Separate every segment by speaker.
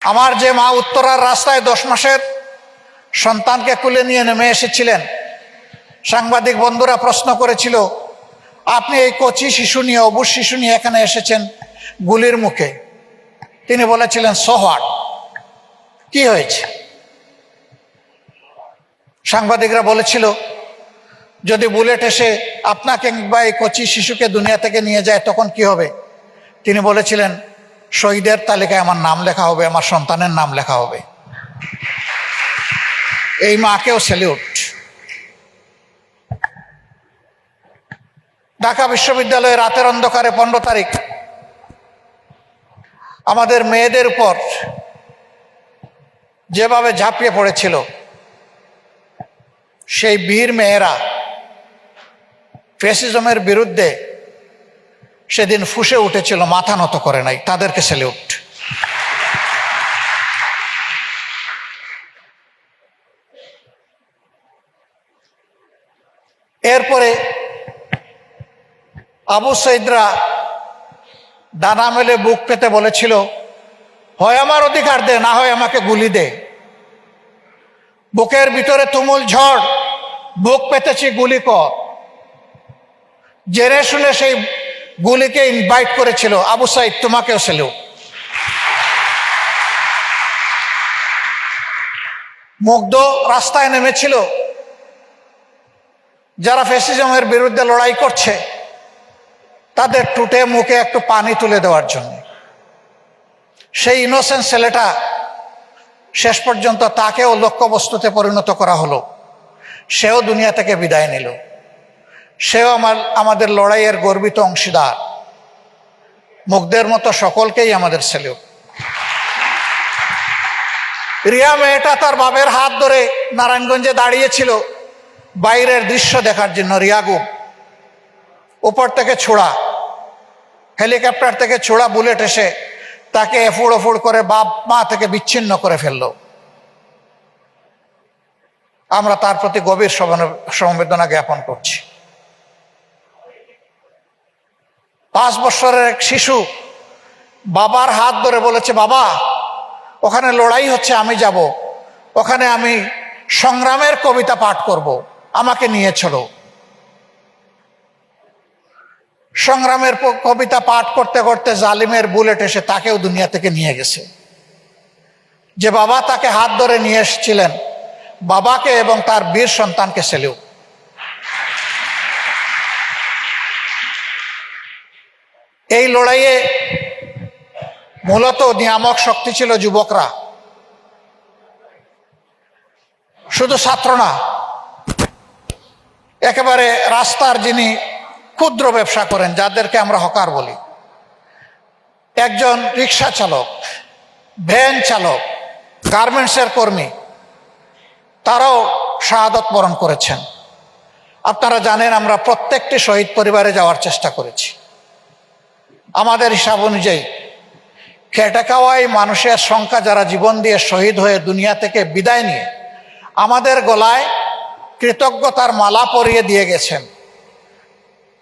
Speaker 1: আমার যে মা উত্তরার রাস্তায় 10 মাসের সন্তানকে কুলে নিয়ে নেমে এসেছিলেন, সাংবাদিক বন্ধুরা প্রশ্ন করেছিল, আপনি এই কচি শিশু নিয়ে, অবুঝ শিশু নিয়ে এখানে এসেছেন গুলির মুখে। তিনি বলেছিলেন, সো হোয়াট, কি হয়েছে? সাংবাদিকরা বলেছিল, যদি বুলেট এসে আপনাকে বা এই কচি শিশুকে দুনিয়া থেকে নিয়ে যায় তখন কি হবে? তিনি বলেছিলেন, শহীদের তালিকায় আমার নাম লেখা হবে, আমার সন্তানের নাম লেখা হবে। এই মাকেও স্যালিউট। ঢাকা বিশ্ববিদ্যালয়ে রাতের অন্ধকারে 15 তারিখ আমাদের মেয়েদের উপর যেভাবে ঝাঁপিয়ে পড়েছিল, সেই বীর মেয়েরা ফ্যাসিজমের বিরুদ্ধে সেদিন ফুঁসে উঠেছিল, মাথা নত করে নাই, তাদেরকে স্যালিউট। এরপরে আবু সাইদরা ডানা মেলে বুক পেতে বলেছিল, হয় আমার অধিকার দে, না হয় আমাকে গুলি দে। বুকের ভিতরে তুমুল ঝড়, বুক পেতেছি, গুলি কর। জেনে শুনে সেই গুলিকে ইনভাইট করেছিল। আবু সাইদ, তোমাকেও স্যালুট। মুগ্ধ রাস্তায় নেমেছিল যারা ফ্যাসিজমের বিরুদ্ধে লড়াই করছে, তাদের টুটে মুখে একটু পানি তুলে দেওয়ার জন্য। সেই ইনোসেন্ট ছেলেটা শেষ পর্যন্ত তাকেও লক্ষ্যবস্তুতে পরিণত করা হলো। সেও দুনিয়া থেকে বিদায় নিল। সেও আমাদের লড়াইয়ের গর্বিত অংশীদার। মুগ্ধের মতো সকলকেই আমাদের স্যালুট। রিয়া মেয়েটা তার বাবার হাত ধরে নারায়ণগঞ্জে দাঁড়িয়েছিল বাইরের দৃশ্য দেখার জন্য। রিয়াগু উপর থেকে ছোড়া, হেলিকপ্টার থেকে ছোড়া বুলেট এসে তাকে এফুড় ওফুড় করে বাপ মা থেকে বিচ্ছিন্ন করে ফেলল। আমরা তার প্রতি গভীর সমবেদনা জ্ঞাপন করছি। 5 বছরের এক শিশু বাবার হাত ধরে বলেছে, বাবা ওখানে লড়াই হচ্ছে, আমি যাব, ওখানে আমি সংগ্রামের কবিতা পাঠ করব, আমাকে নিয়ে চলো। সংগ্রামের কবিতা পাঠ করতে করতে জালিমের বুলেট এসে তাকেও দুনিয়া থেকে নিয়ে গেছে। যে বাবা তাকে হাত ধরে নিয়ে এসেছিলেন, বাবাকে এবং তার বীর সন্তানকে স্যালুট। এই লড়াইয়ে মূলত নিয়ামক শক্তি ছিল যুবকরা, শুধু ছাত্র না। একেবারে রাস্তার যিনি ক্ষুদ্র ব্যবসা করেন, যাদেরকে আমরা হকার বলি, একজন রিক্সা চালক, ভ্যান চালক, গার্মেন্টসের কর্মী, তারাও শাহাদত বরণ করেছেন। আপনারা জানেন, আমরা প্রত্যেকটি শহীদ পরিবারে যাওয়ার চেষ্টা করেছি। আমাদের হিসাব অনুযায়ী খেটে খাওয়াই মানুষের সংখ্যা যারা জীবন দিয়ে শহীদ হয়ে দুনিয়া থেকে বিদায় নিয়ে আমাদের গলায় কৃতজ্ঞতার মালা পরিয়ে দিয়ে গেছেন,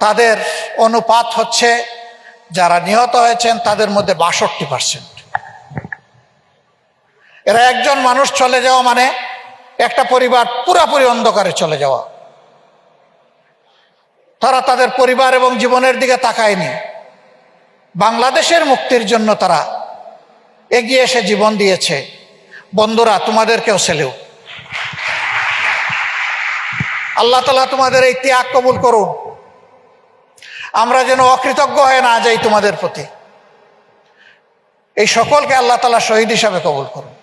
Speaker 1: তাদের অনুপাত হচ্ছে যারা নিহত হয়েছেন তাদের মধ্যে 62%। এরা একজন মানুষ চলে যাওয়া মানে একটা পরিবার পুরাপুরি অন্ধকারে চলে যাওয়া। তারা তাদের পরিবার এবং জীবনের দিকে তাকায়নি। বাংলাদেশের মুক্তির জন্য তারা এগিয়ে এসে জীবন দিয়েছে। বন্ধুরা, তোমাদেরকেও স্যালুট। আল্লাহ তাআলা তোমাদের এই ত্যাগ কবুল করুন। আমরা যেন অকৃতজ্ঞ হয়ে না যাই তোমাদের প্রতি। এই সকলকে আল্লাহ তাআলা শহীদ হিসাবে কবুল করুন।